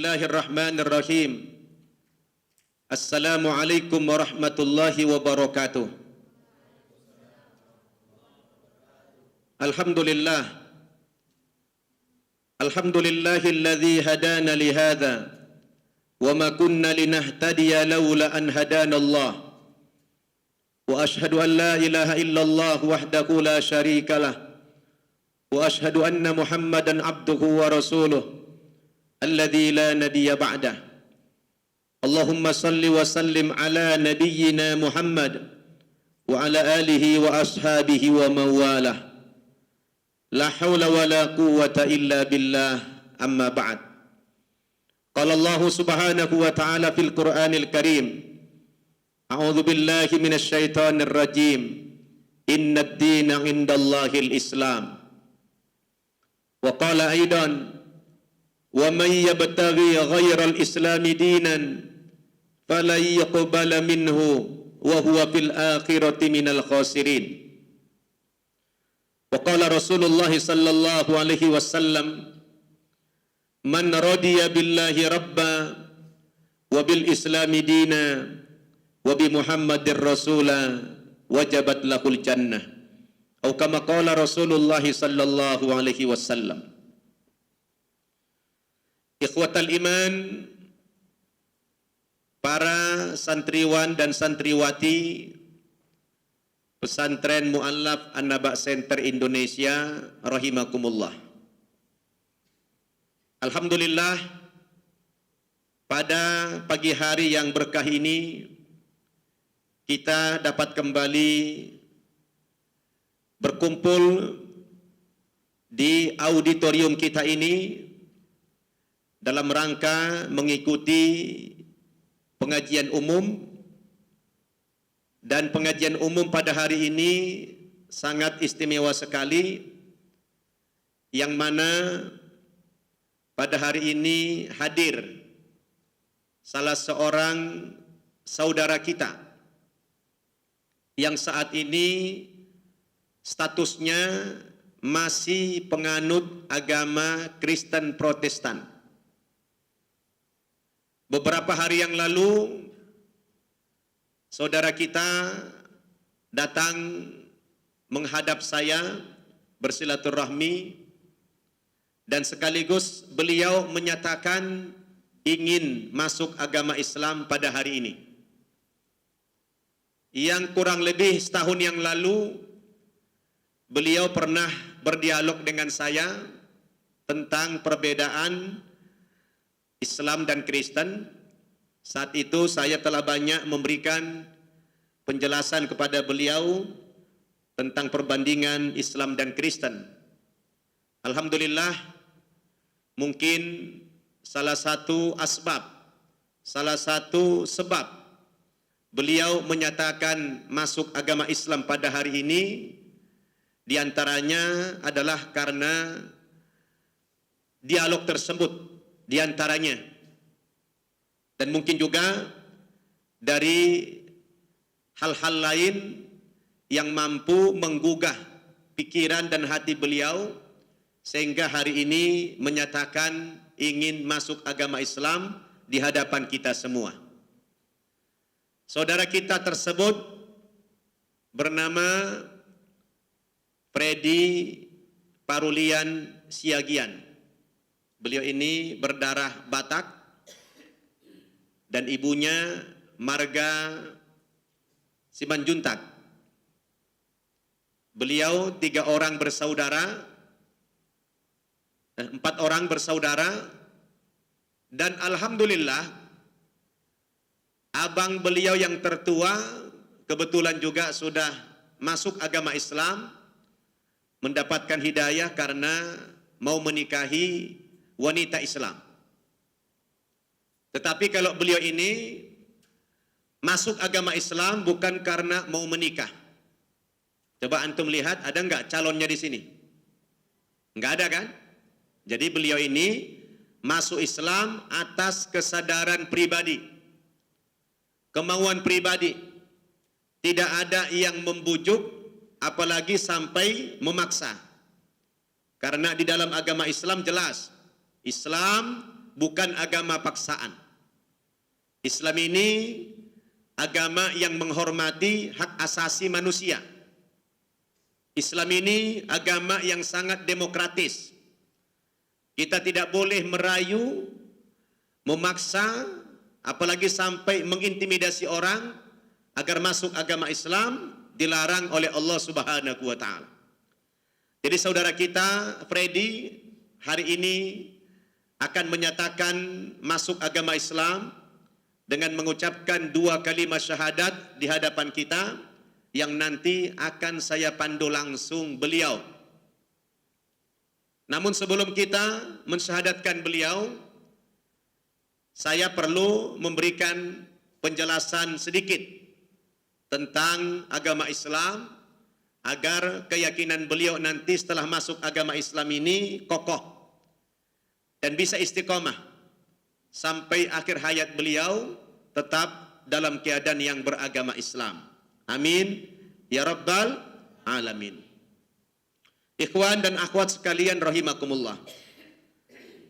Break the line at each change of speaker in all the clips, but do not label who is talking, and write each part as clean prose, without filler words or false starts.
Bismillahirrahmanirrahim. Assalamualaikum warahmatullahi wabarakatuh. Alhamdulillah. Alhamdulillahilladzi hadana lihadza wa ma kunna linahtadiya laula an hadana Allah. Wa ashhadu an la ilaha illallah wahdahu la syarikalah. Wa ashhadu anna Muhammadan abduhu wa rasuluh alladzi la nabiyya ba'dah. Allahumma salli wa sallim ala nabiyyina Muhammad wa ala alihi wa ashabihi wa mawalah. La hawla wa la quwwata illa billah, amma ba'd. Qala Allah subhanahu wa ta'ala fil Qur'anil Karim, a'udzu billahi minasy syaithanir rajim. Innad dina 'indallahil Islam. Wa qala aidan, wa man yabtaghi ghairal islami dinan falan yuqbala minhu wa huwa fil akhirati minal khasirin. Wa qala Rasulullah sallallahu alaihi wasallam, man radiya billahi rabba wa bil islami dina wa bi Muhammadir rasula wajabat lahul jannah. Atau kama qala Rasulullah sallallahu alaihi wasallam. Ikhwatal iman, para santriwan dan santriwati Pesantren Mu'allaf An-Naba Center Indonesia rahimakumullah. Alhamdulillah, pada pagi hari yang berkah ini kita dapat kembali berkumpul di auditorium kita ini dalam rangka mengikuti pengajian umum, dan pengajian umum pada hari ini sangat istimewa sekali, yang mana pada hari ini hadir salah seorang saudara kita yang saat ini statusnya masih penganut agama Kristen Protestan. Beberapa hari yang lalu, saudara kita datang menghadap saya bersilaturahmi, dan sekaligus beliau menyatakan ingin masuk agama Islam pada hari ini. Yang kurang lebih setahun yang lalu, beliau pernah berdialog dengan saya tentang perbedaan Islam dan Kristen. Saat itu saya telah banyak memberikan penjelasan kepada beliau tentang perbandingan Islam dan Kristen. Alhamdulillah, mungkin salah satu sebab beliau menyatakan masuk agama Islam pada hari ini diantaranya adalah karena dialog tersebut diantaranya, dan mungkin juga dari hal-hal lain yang mampu menggugah pikiran dan hati beliau sehingga hari ini menyatakan ingin masuk agama Islam di hadapan kita semua. Saudara kita tersebut bernama Freddy Parulian Siagian. Beliau ini berdarah Batak dan ibunya marga Simanjuntak. Beliau 4 orang bersaudara, dan alhamdulillah abang beliau yang tertua kebetulan juga sudah masuk agama Islam, mendapatkan hidayah karena mau menikahi wanita Islam. Tetapi kalau beliau ini masuk agama Islam bukan karena mau menikah. Coba antum lihat, ada nggak calonnya di sini? Nggak ada kan? Jadi beliau ini masuk Islam atas kesadaran pribadi, kemauan pribadi. Tidak ada yang membujuk, apalagi sampai memaksa. Karena di dalam agama Islam jelas, Islam bukan agama paksaan. Islam ini agama yang menghormati hak asasi manusia. Islam ini agama yang sangat demokratis. Kita tidak boleh merayu, memaksa, apalagi sampai mengintimidasi orang agar masuk agama Islam, dilarang oleh Allah Subhanahu wa taala. Jadi saudara kita Freddy hari ini akan menyatakan masuk agama Islam dengan mengucapkan 2 kalimat syahadat di hadapan kita yang nanti akan saya pandu langsung beliau. Namun sebelum kita mensyahadatkan beliau, saya perlu memberikan penjelasan sedikit tentang agama Islam agar keyakinan beliau nanti setelah masuk agama Islam ini kokoh dan bisa istiqomah sampai akhir hayat beliau tetap dalam keadaan yang beragama Islam. Amin ya rabbal alamin. Ikhwan dan akhwat sekalian rahimakumullah.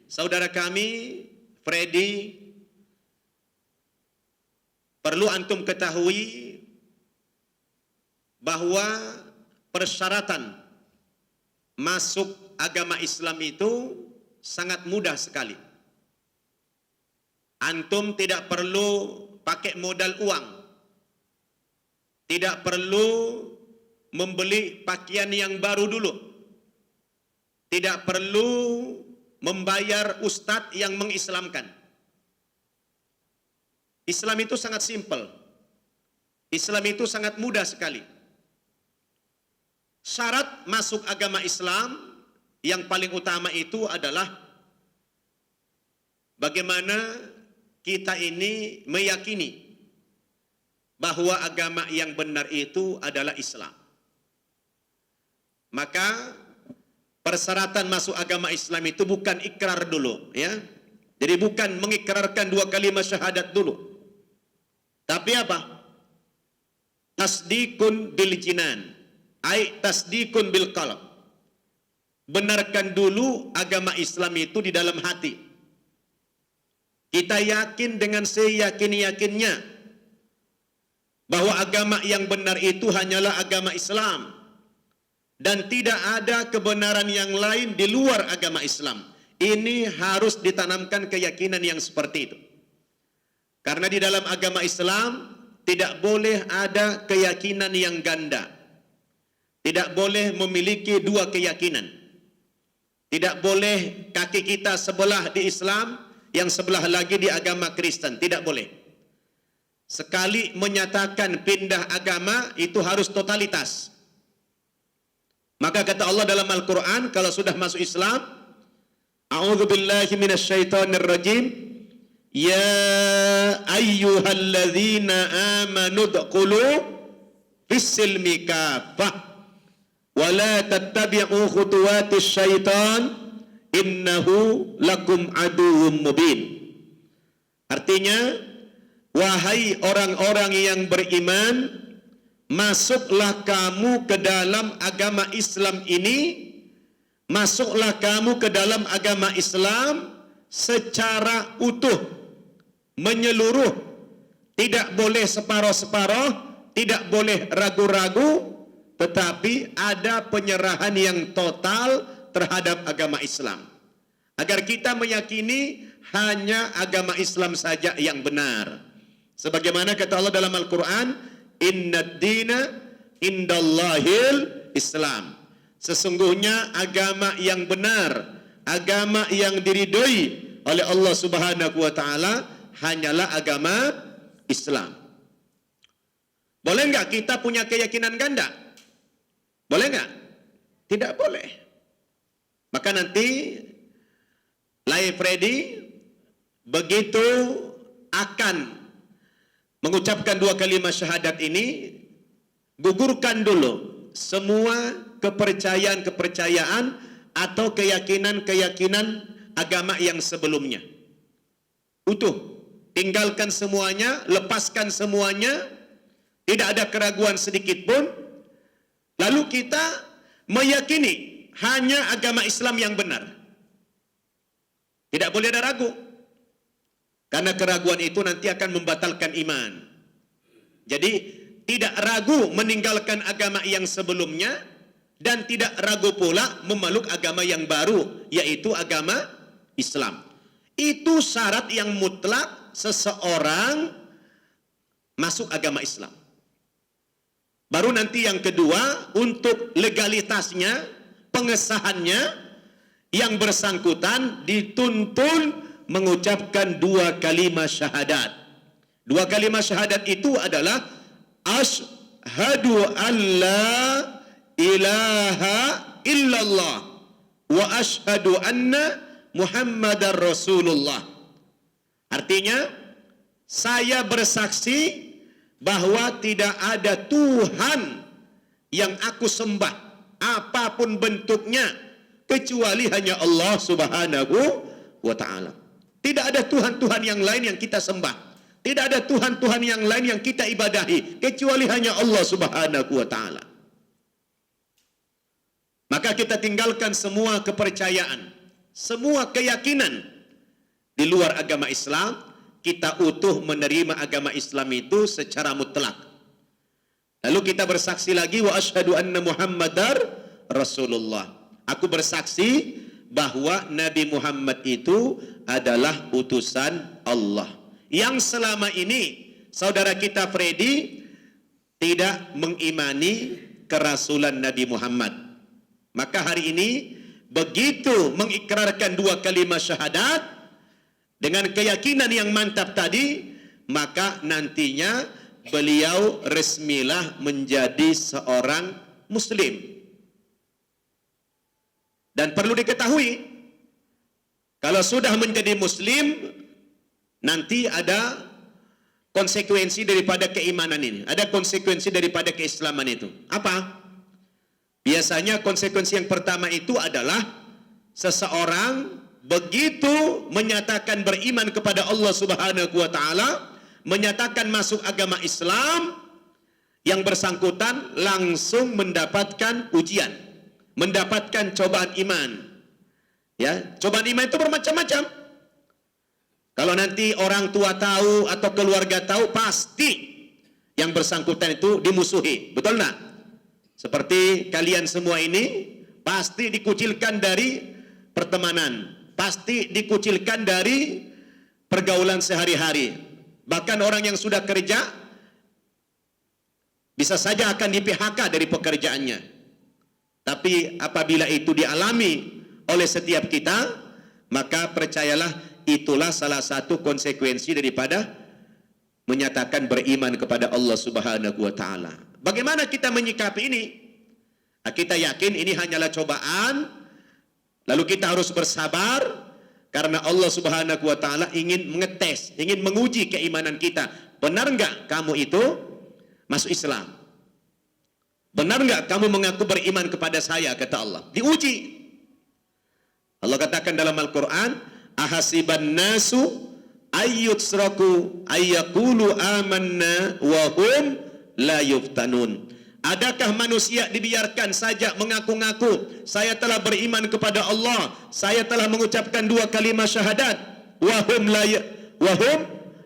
Saudara kami Freddy, perlu antum ketahui bahwa persyaratan masuk agama Islam itu sangat mudah sekali. Antum tidak perlu pakai modal uang. Tidak perlu membeli pakaian yang baru dulu. Tidak perlu membayar ustadz yang mengislamkan. Islam itu sangat simpel. Islam itu sangat mudah sekali. Syarat masuk agama Islam yang paling utama itu adalah bagaimana kita ini meyakini bahwa agama yang benar itu adalah Islam. Maka persyaratan masuk agama Islam itu bukan ikrar dulu, ya. Jadi bukan mengikrarkan 2 kalimat syahadat dulu. Tapi apa? Tasdikun bil jinan, ai tasdikun bil qalb. Benarkan dulu agama Islam itu di dalam hati. Kita yakin dengan seyakin-yakinnya bahwa agama yang benar itu hanyalah agama Islam dan tidak ada kebenaran yang lain di luar agama Islam. Ini harus ditanamkan keyakinan yang seperti itu. Karena di dalam agama Islam tidak boleh ada keyakinan yang ganda. Tidak boleh memiliki 2 keyakinan. Tidak boleh kaki kita sebelah di Islam, yang sebelah lagi di agama Kristen. Tidak boleh. Sekali menyatakan pindah agama, itu harus totalitas. Maka kata Allah dalam Al-Quran, kalau sudah masuk Islam, A'udzubillahi minasyaitonirrajim, Ya ayyuhalladzina amanu dkhulu fis-silmi kafah wa la tattabi'u khutuwatis syaitan innahu lakum aduwwum mubin. Artinya, wahai orang-orang yang beriman, masuklah kamu ke dalam agama Islam ini, masuklah kamu ke dalam agama Islam secara utuh, menyeluruh, tidak boleh separoh-separoh, tidak boleh ragu-ragu, tetapi ada penyerahan yang total terhadap agama Islam. Agar kita meyakini hanya agama Islam saja yang benar. Sebagaimana kata Allah dalam Al-Quran, Innad dina indallahil Islam. Sesungguhnya agama yang benar, agama yang diridhoi oleh Allah Subhanahu wa taala hanyalah agama Islam. Boleh enggak kita punya keyakinan ganda? Boleh enggak? Tidak boleh. Maka nanti Lai Freddy begitu akan mengucapkan 2 kalimat syahadat ini, gugurkan dulu semua kepercayaan-kepercayaan atau keyakinan-keyakinan agama yang sebelumnya. Utuh, tinggalkan semuanya, lepaskan semuanya, tidak ada keraguan sedikit pun. Lalu kita meyakini hanya agama Islam yang benar. Tidak boleh ada ragu. Karena keraguan itu nanti akan membatalkan iman. Jadi tidak ragu meninggalkan agama yang sebelumnya dan tidak ragu pula memeluk agama yang baru, yaitu agama Islam. Itu syarat yang mutlak seseorang masuk agama Islam. Baru nanti yang kedua, untuk legalitasnya, pengesahannya, yang bersangkutan dituntun mengucapkan 2 kalimat syahadat. 2 kalimat syahadat itu adalah asyhadu an la ilaha illallah wa asyhadu anna Muhammadar Rasulullah. Artinya, saya bersaksi bahwa tidak ada Tuhan yang aku sembah apapun bentuknya kecuali hanya Allah Subhanahu wa ta'ala. Tidak ada Tuhan-Tuhan yang lain yang kita sembah. Tidak ada Tuhan-Tuhan yang lain yang kita ibadahi kecuali hanya Allah Subhanahu wa ta'ala. Maka kita tinggalkan semua kepercayaan, semua keyakinan di luar agama Islam. Kita utuh menerima agama Islam itu secara mutlak. Lalu kita bersaksi lagi, wa asyhadu anna Muhammadar Rasulullah. Aku bersaksi bahwa Nabi Muhammad itu adalah utusan Allah. Yang selama ini saudara kita Freddy tidak mengimani kerasulan Nabi Muhammad. Maka hari ini begitu mengikrarkan 2 kalimat syahadat dengan keyakinan yang mantap tadi, maka nantinya beliau resmilah menjadi seorang muslim. Dan perlu diketahui, kalau sudah menjadi muslim, nanti ada konsekuensi daripada keimanan ini. Ada konsekuensi daripada keislaman itu. Apa? Biasanya konsekuensi yang pertama itu adalah seseorang begitu menyatakan beriman kepada Allah Subhanahu wa ta'ala, menyatakan masuk agama Islam, yang bersangkutan langsung mendapatkan ujian, mendapatkan cobaan iman. Ya, cobaan iman itu bermacam-macam. Kalau nanti orang tua tahu atau keluarga tahu, pasti yang bersangkutan itu dimusuhi. Betul enggak? Seperti kalian semua ini pasti dikucilkan dari pertemanan, pasti dikucilkan dari pergaulan sehari-hari. Bahkan orang yang sudah kerja bisa saja akan di-PHK dari pekerjaannya. Tapi apabila itu dialami oleh setiap kita, maka percayalah itulah salah satu konsekuensi daripada menyatakan beriman kepada Allah Subhanahu wa ta'ala. Bagaimana kita menyikapi ini? Nah, kita yakin ini hanyalah cobaan, lalu kita harus bersabar karena Allah Subhanahu wa ta'ala ingin mengetes, ingin menguji keimanan kita. Benar enggak kamu itu masuk Islam? Benar enggak kamu mengaku beriman kepada saya, kata Allah? Diuji. Allah katakan dalam Al-Quran, ahasiban nasu ayyutsraku ayyakulu amanna wa hum la yuftanun. Adakah manusia dibiarkan saja mengaku-ngaku saya telah beriman kepada Allah, saya telah mengucapkan 2 kalimat syahadat, wa hum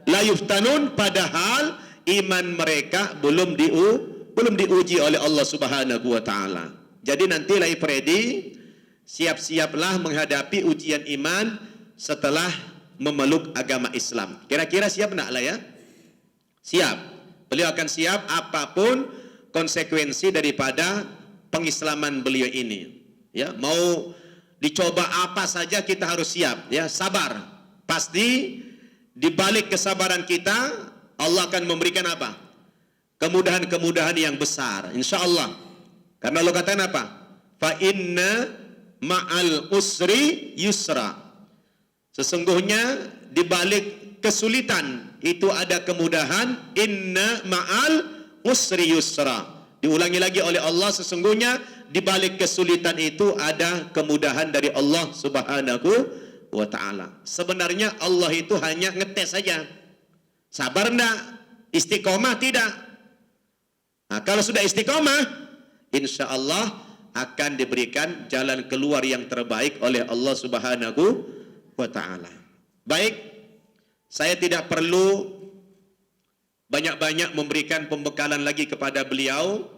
la yuftanun, padahal iman mereka belum diuji oleh Allah Subhanahu wa ta'ala. Jadi nantilah Freddy, siap-siaplah menghadapi ujian iman setelah memeluk agama Islam. Kira-kira siap enggak lah ya? Siap. Beliau akan siap apapun konsekuensi daripada pengislaman beliau ini. Ya, mau dicoba apa saja kita harus siap, ya, sabar. Pasti di balik kesabaran kita Allah akan memberikan apa? Kemudahan-kemudahan yang besar, insyaallah. Karena Allah katakan apa? Fa inna ma'al usri yusra. Sesungguhnya di balik kesulitan itu ada kemudahan. Inna ma'al usri yusra. Diulangi lagi oleh Allah, sesungguhnya di balik kesulitan itu ada kemudahan dari Allah Subhanahu wa ta'ala. Sebenarnya Allah itu hanya ngetes saja. Sabar enggak? Istiqomah tidak? Nah, kalau sudah istiqomah, insya Allah akan diberikan jalan keluar yang terbaik oleh Allah Subhanahu wa ta'ala. Baik, Saya tidak perlu banyak-banyak memberikan pembekalan lagi kepada beliau,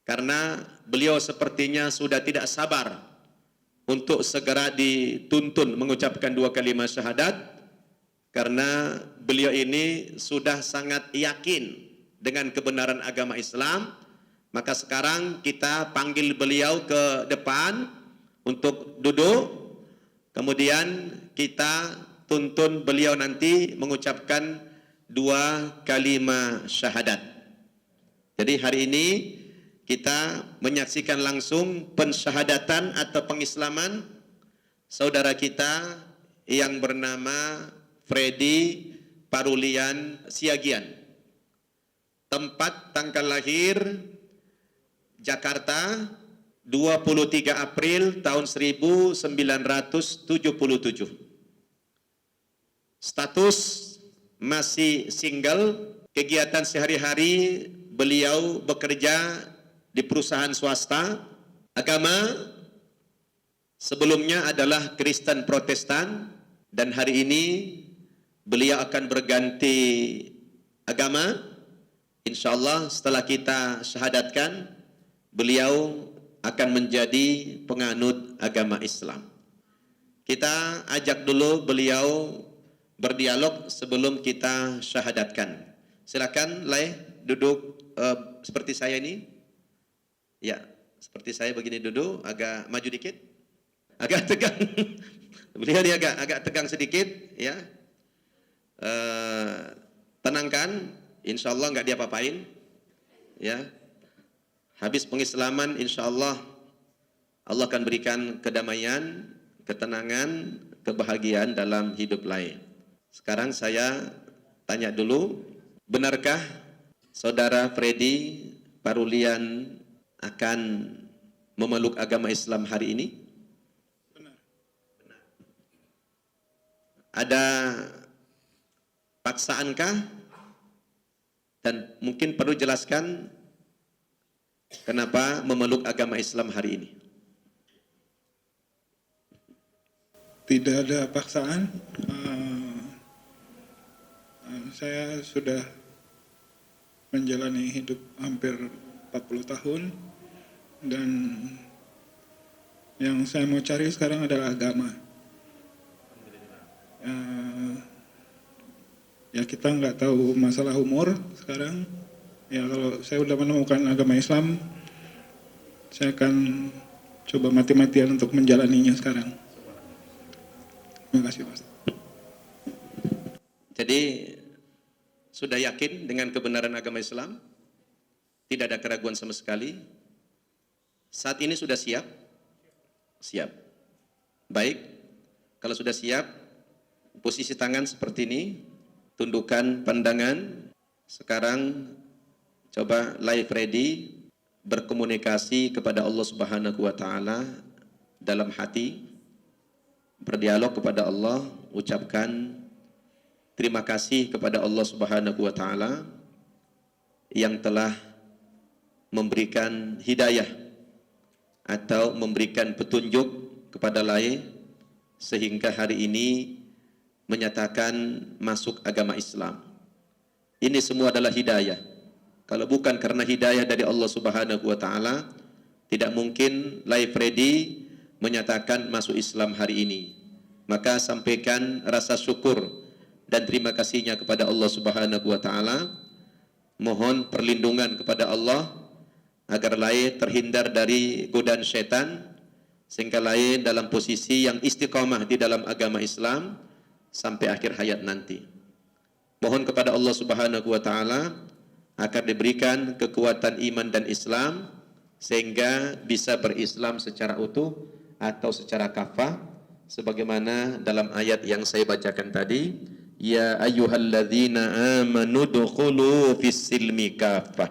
karena beliau sepertinya sudah tidak sabar untuk segera dituntun mengucapkan 2 kalimat syahadat, karena beliau ini sudah sangat yakin dengan kebenaran agama Islam. Maka sekarang kita panggil beliau ke depan untuk duduk, kemudian kita tuntun beliau nanti mengucapkan 2 kalimat syahadat. Jadi hari ini kita menyaksikan langsung pensyahadatan atau pengislaman saudara kita yang bernama Freddy Parulian Siagian. Tempat tanggal lahir Jakarta 23 April tahun 1977. Status masih single, kegiatan sehari-hari beliau bekerja di perusahaan swasta. Agama sebelumnya adalah Kristen Protestan, dan hari ini beliau akan berganti agama. Insyaallah setelah kita syahadatkan, beliau akan menjadi penganut agama Islam. Kita ajak dulu beliau berdialog sebelum kita syahadatkan. Silakan Lai duduk seperti saya ini. Ya, seperti saya begini duduk, agak maju dikit. Agak tegang. Beliau dia agak tegang sedikit, ya. Tenangkan, insyaallah nggak diapa-apain. Ya. Habis pengislaman, insyaallah Allah akan berikan kedamaian, ketenangan, kebahagiaan dalam hidup lain. Sekarang saya tanya dulu, benarkah saudara Freddy Parulian akan memeluk agama Islam hari ini?
Benar.
Ada paksaankah? Dan mungkin perlu jelaskan kenapa memeluk agama Islam hari ini?
Tidak ada paksaan. Saya sudah menjalani hidup hampir 40 tahun, dan yang saya mau cari sekarang adalah agama. Ya kita nggak tahu masalah umur sekarang. Ya kalau saya sudah menemukan agama Islam, saya akan coba mati-matian untuk menjalaninya sekarang. Terima kasih, Pak.
Jadi sudah yakin dengan kebenaran agama Islam? Tidak ada keraguan sama sekali? Saat ini sudah siap? Siap. Baik, kalau sudah siap, posisi tangan seperti ini, tundukkan pandangan. Sekarang coba live ready, berkomunikasi kepada Allah Subhanahu wa taala dalam hati, berdialog kepada Allah, ucapkan terima kasih kepada Allah Subhanahu wa taala yang telah memberikan hidayah atau memberikan petunjuk kepada Lai sehingga hari ini menyatakan masuk agama Islam. Ini semua adalah hidayah. Kalau bukan karena hidayah dari Allah Subhanahu wa taala, tidak mungkin Lai Freddy menyatakan masuk Islam hari ini. Maka sampaikan rasa syukur dan terima kasihnya kepada Allah Subhanahu wa taala. Mohon perlindungan kepada Allah agar Lai terhindar dari godaan syaitan, sehingga Lai dalam posisi yang istiqamah di dalam agama Islam sampai akhir hayat nanti. Mohon kepada Allah Subhanahu wa taala agar diberikan kekuatan iman dan Islam sehingga bisa berislam secara utuh atau secara kafah, sebagaimana dalam ayat yang saya bacakan tadi, ya ayyuhalladzina amanu dukhulu fis-silmi kafah.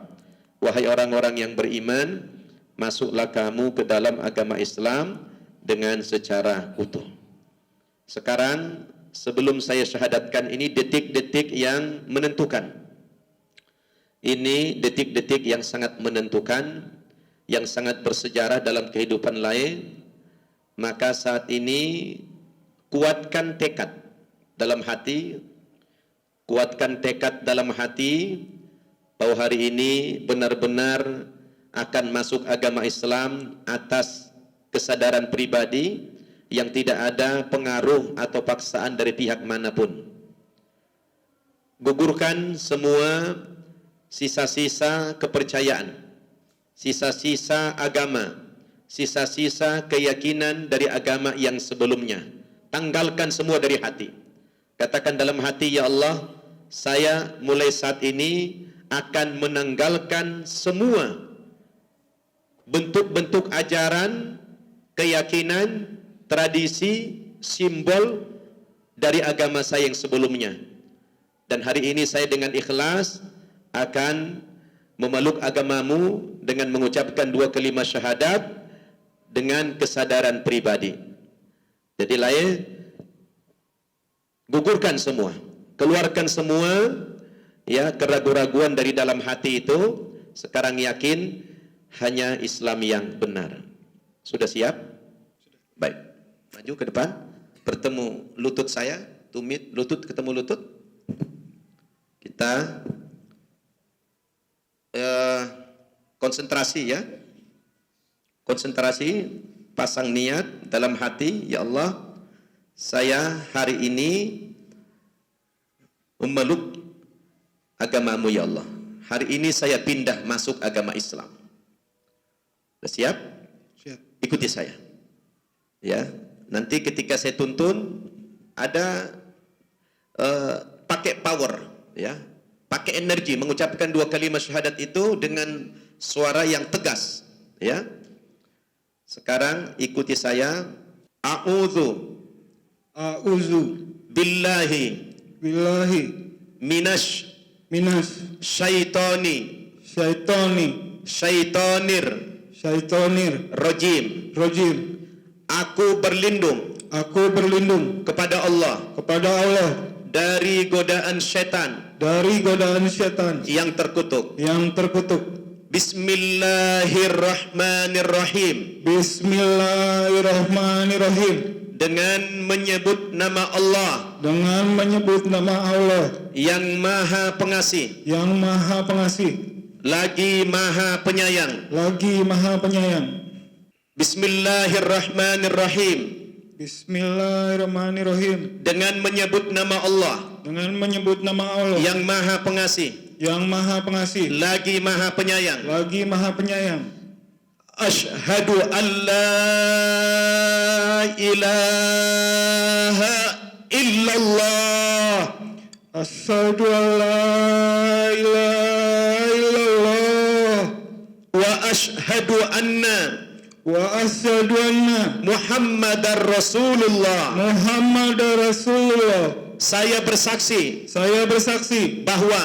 Wahai orang-orang yang beriman, masuklah kamu ke dalam agama Islam dengan secara utuh. Sekarang sebelum saya syahadatkan, ini detik-detik yang menentukan. Ini detik-detik yang sangat menentukan, yang sangat bersejarah dalam kehidupan lain. Maka saat ini kuatkan tekad dalam hati, kuatkan tekad dalam hati bahwa hari ini benar-benar akan masuk agama Islam atas kesadaran pribadi yang tidak ada pengaruh atau paksaan dari pihak manapun. Gugurkan semua sisa-sisa kepercayaan, sisa-sisa agama, sisa-sisa keyakinan dari agama yang sebelumnya. Tanggalkan semua dari hati. Katakan dalam hati, ya Allah, saya mulai saat ini akan menanggalkan semua bentuk-bentuk ajaran, keyakinan, tradisi, simbol dari agama saya yang sebelumnya. Dan hari ini saya dengan ikhlas akan memeluk agamamu dengan mengucapkan 2 kalimat syahadat dengan kesadaran pribadi. Jadi gugurkan semua, keluarkan semua ya keraguan-raguan dari dalam hati itu. Sekarang yakin hanya Islam yang benar. Sudah siap? Baik, maju ke depan, bertemu lutut saya, tumit lutut ketemu lutut. Kita konsentrasi ya, konsentrasi, pasang niat dalam hati, ya Allah, saya hari ini memeluk agamamu ya Allah. Hari ini saya pindah masuk agama Islam. Sudah siap?
Siap.
Ikuti saya. Ya, nanti ketika saya tuntun ada pakai power, ya, pakai energi mengucapkan 2 kalimat syahadat itu dengan suara yang tegas, ya. Sekarang ikuti saya. A'udzu billahi minas syaitonir rajim. Aku berlindung kepada Allah dari godaan setan yang terkutuk. Bismillahirrahmanirrahim. Dengan menyebut nama Allah yang Maha Pengasih, lagi Maha Penyayang. Bismillahirrahmanirrahim. Dengan menyebut nama Allah yang Maha Pengasih, lagi Maha Penyayang. Asyhadu an la ilaha illallah.
Asyhadu an la ilaha illallah.
Wa asyhadu anna Muhammadar Rasulullah. Saya bersaksi bahwa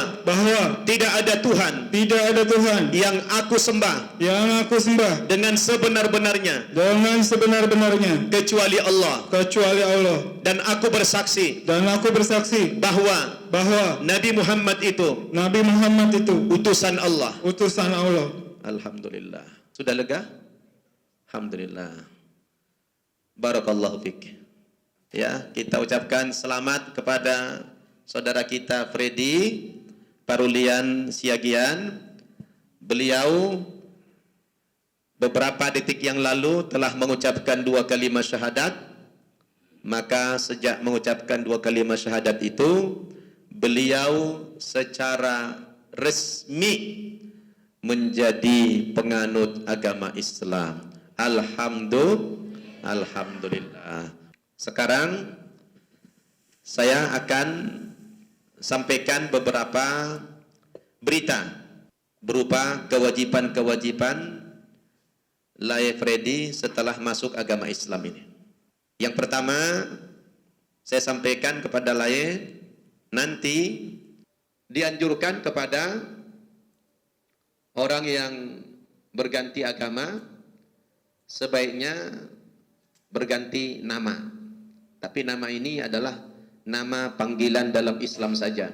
tidak ada Tuhan yang aku sembah dengan sebenar-benarnya kecuali Allah. Dan aku bersaksi bahwa Nabi Muhammad itu utusan Allah. Alhamdulillah. Sudah lega? Alhamdulillah. Barakallahu fik. Ya, kita ucapkan selamat kepada saudara kita Freddy Parulian Siagian. Beliau beberapa detik yang lalu telah mengucapkan 2 kalimat syahadat. Maka sejak mengucapkan 2 kalimat syahadat itu, beliau secara resmi menjadi penganut agama Islam. Alhamdulillah. Sekarang saya akan sampaikan beberapa berita berupa kewajiban-kewajiban Laye Freddy setelah masuk agama Islam ini. Yang pertama, saya sampaikan kepada Laye, nanti dianjurkan kepada orang yang berganti agama sebaiknya berganti nama. Tapi nama ini adalah nama panggilan dalam Islam saja,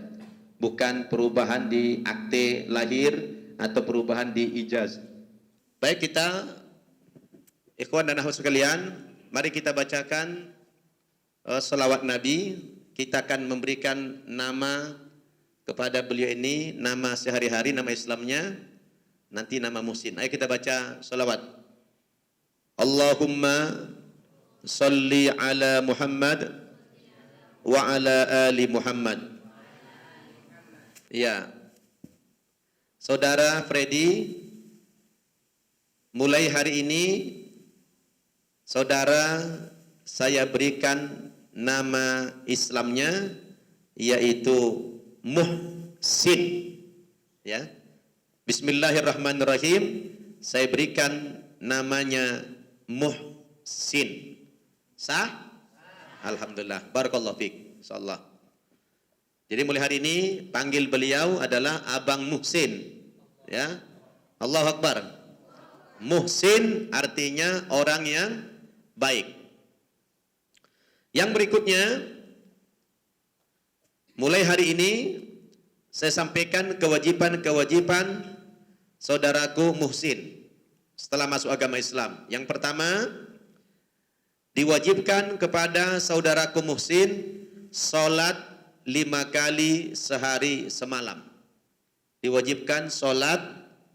bukan perubahan di akte lahir atau perubahan di ijazah. Baik, kita ikhwan dan akhwat sekalian, mari kita bacakan selawat Nabi. Kita akan memberikan nama kepada beliau ini nama sehari-hari, nama Islamnya, nanti nama Muhsin. Ayo kita baca salawat. Allahumma salli ala Muhammad wa ala ali Muhammad. Ya. Saudara Freddy, mulai hari ini saudara saya berikan nama Islamnya yaitu Muhsin. Ya. Bismillahirrahmanirrahim. Saya berikan namanya Muhsin. Sah? Alhamdulillah. Barakallahu fiik. Insyaallah. Jadi mulai hari ini panggil beliau adalah Abang Muhsin. Ya. Allahu Akbar. Muhsin artinya orang yang baik. Yang berikutnya, mulai hari ini saya sampaikan kewajiban-kewajiban saudaraku Muhsin setelah masuk agama Islam. Yang pertama, diwajibkan kepada saudaraku Muhsin sholat 5 kali sehari semalam. Diwajibkan sholat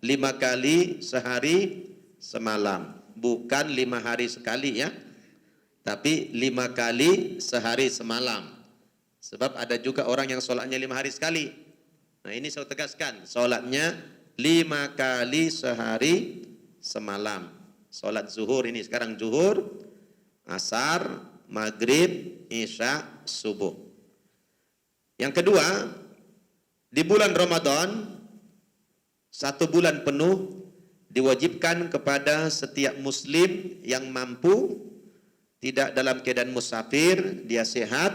5 kali sehari semalam. Bukan 5 hari sekali ya, tapi 5 kali sehari semalam. Sebab ada juga orang yang sholatnya 5 hari sekali. Nah ini saya tegaskan, sholatnya 5 kali sehari semalam. Sholat zuhur ini sekarang zuhur, asar, maghrib, isya, subuh. Yang kedua, di bulan Ramadan 1 bulan penuh diwajibkan kepada setiap muslim yang mampu, tidak dalam keadaan musafir, dia sehat,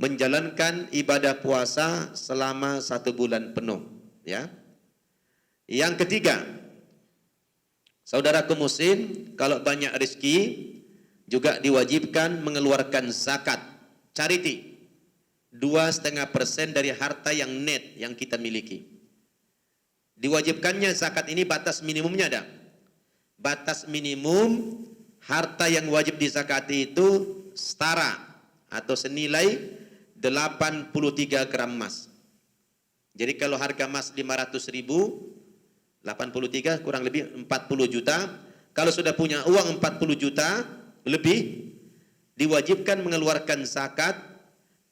menjalankan ibadah puasa selama 1 bulan penuh. Ya. Yang ketiga, saudaraku muslim, kalau banyak rezeki juga diwajibkan mengeluarkan zakat, charity, 2,5% dari harta yang net yang kita miliki. Diwajibkannya zakat ini batas minimumnya ada. Batas minimum harta yang wajib dizakati itu setara atau senilai 83 gram emas. Jadi kalau harga emas 500.000, 83 kurang lebih 40 juta. Kalau sudah punya uang 40 juta lebih, diwajibkan mengeluarkan zakat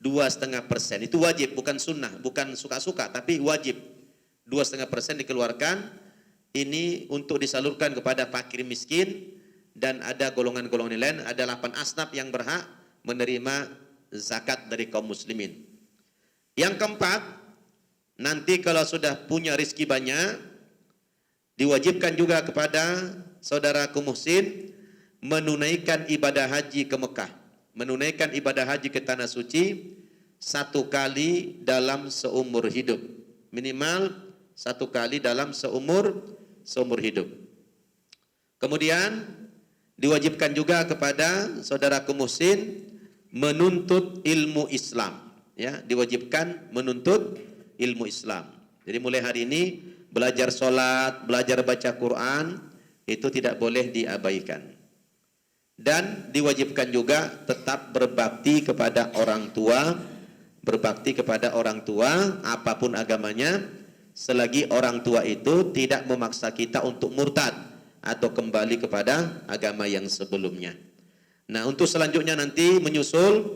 2,5%. Itu wajib, bukan sunnah, bukan suka-suka, tapi wajib. 2,5% dikeluarkan. Ini untuk disalurkan kepada fakir miskin, dan ada golongan-golongan lain, ada 8 asnaf yang berhak menerima zakat dari kaum muslimin. Yang keempat, nanti kalau sudah punya rezeki banyak, diwajibkan juga kepada saudaraku Muhsin menunaikan ibadah haji ke Mekah, menunaikan ibadah haji ke Tanah Suci 1 kali dalam seumur hidup, minimal 1 kali dalam seumur hidup. Kemudian diwajibkan juga kepada saudaraku Muhsin menuntut ilmu Islam, ya, diwajibkan menuntut ilmu Islam. Jadi mulai hari ini belajar sholat, belajar baca Quran itu tidak boleh diabaikan. Dan diwajibkan juga tetap berbakti kepada orang tua, berbakti kepada orang tua apapun agamanya, selagi orang tua itu tidak memaksa kita untuk murtad atau kembali kepada agama yang sebelumnya. Nah, untuk selanjutnya nanti menyusul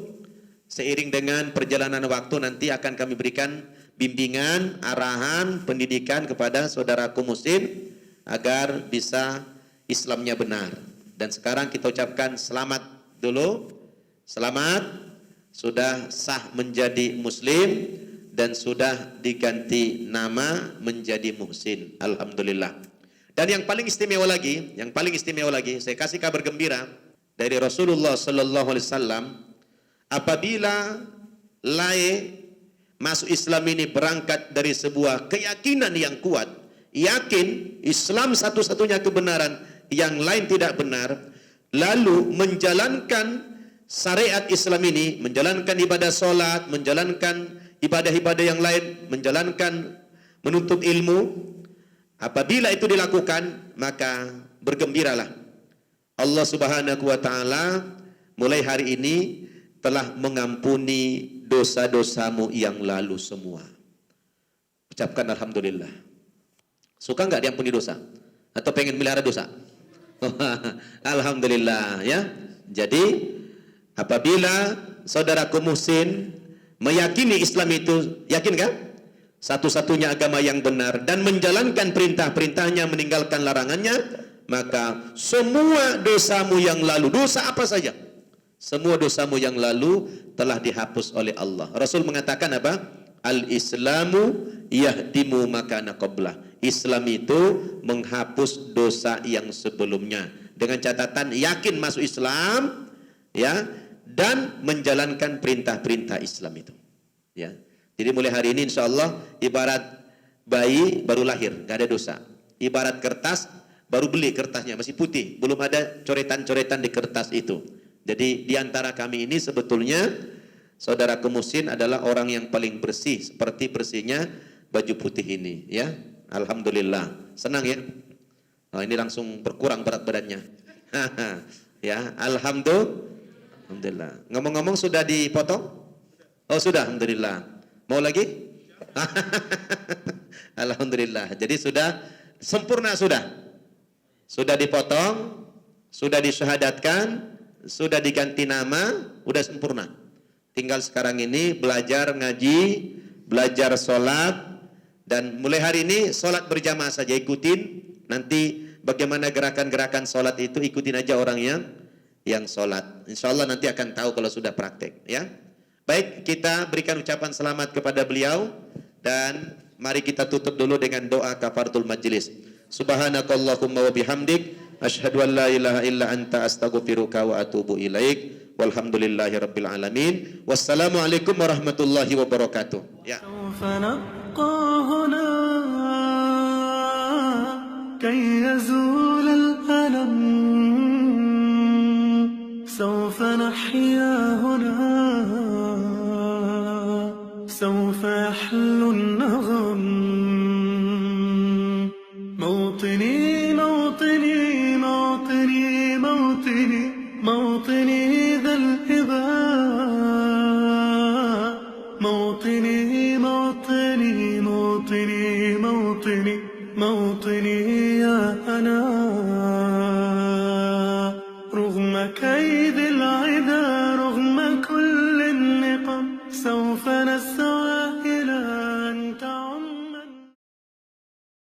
seiring dengan perjalanan waktu, nanti akan kami berikan bimbingan, arahan, pendidikan kepada saudaraku muslim agar bisa Islamnya benar. Dan sekarang kita ucapkan selamat dulu. Selamat, sudah sah menjadi muslim dan sudah diganti nama menjadi Muhsin. Alhamdulillah. Dan yang paling istimewa lagi, saya kasih kabar gembira dari Rasulullah sallallahu alaihi wasallam, apabila masuk Islam ini berangkat dari sebuah keyakinan yang kuat, yakin Islam satu-satunya kebenaran, yang lain tidak benar, lalu menjalankan syariat Islam ini, menjalankan ibadah sholat, menjalankan ibadah-ibadah yang lain, menjalankan menuntut ilmu, apabila itu dilakukan, maka bergembiralah. Allah Subhanahu wa taala mulai hari ini telah mengampuni dosa-dosamu yang lalu semua. Ucapkan alhamdulillah. Suka nggak diampuni dosa? Atau pengen melihara dosa? Alhamdulillah ya. Jadi apabila saudaraku muhsin meyakini Islam itu, yakin kan? Satu-satunya agama yang benar dan menjalankan perintah-perintahnya, meninggalkan larangannya, maka semua dosamu yang lalu, dosa apa saja, semua dosamu yang lalu telah dihapus oleh Allah. Rasul mengatakan apa? Al-Islamu yahdimu makana qablah. Islam itu menghapus dosa yang sebelumnya. Dengan catatan yakin masuk Islam, ya, dan menjalankan perintah-perintah Islam itu. Ya. Jadi mulai hari ini insya Allah ibarat bayi baru lahir, gak ada dosa. Ibarat kertas baru beli kertasnya masih putih, belum ada coretan-coretan di kertas itu. Jadi di antara kami ini sebetulnya saudara kemusin adalah orang yang paling bersih, seperti bersihnya baju putih ini, ya. Alhamdulillah. Senang ya? Oh, ini langsung berkurang berat badannya. Ya, alhamdulillah. Ngomong-ngomong sudah dipotong? Oh, sudah, alhamdulillah. Mau lagi? Alhamdulillah. Jadi sudah sempurna sudah. Sudah dipotong, sudah disyahadatkan, sudah diganti nama, udah sempurna. Tinggal sekarang ini belajar ngaji, belajar sholat, dan mulai hari ini sholat berjamaah saja, ikutin. Nanti bagaimana gerakan-gerakan sholat itu, ikutin aja orang yang sholat. Insya Allah nanti akan tahu kalau sudah praktek, ya. Baik, kita berikan ucapan selamat kepada beliau dan mari kita tutup dulu dengan doa kafaratul majlis. Subhanakallahumma wa bihamdik asyhadu an la ilaha illa anta astaghfiruka wa atubu ilaik. Walhamdulillahi rabbil alamin. Wassalamualaikum warahmatullahi wabarakatuh. Ya.
سوف نحيا هنا سوف يحلو النغم موطني موطني موطني موطني موطني ذا الهباء موطني موطني موطني موطني موطني يا أنا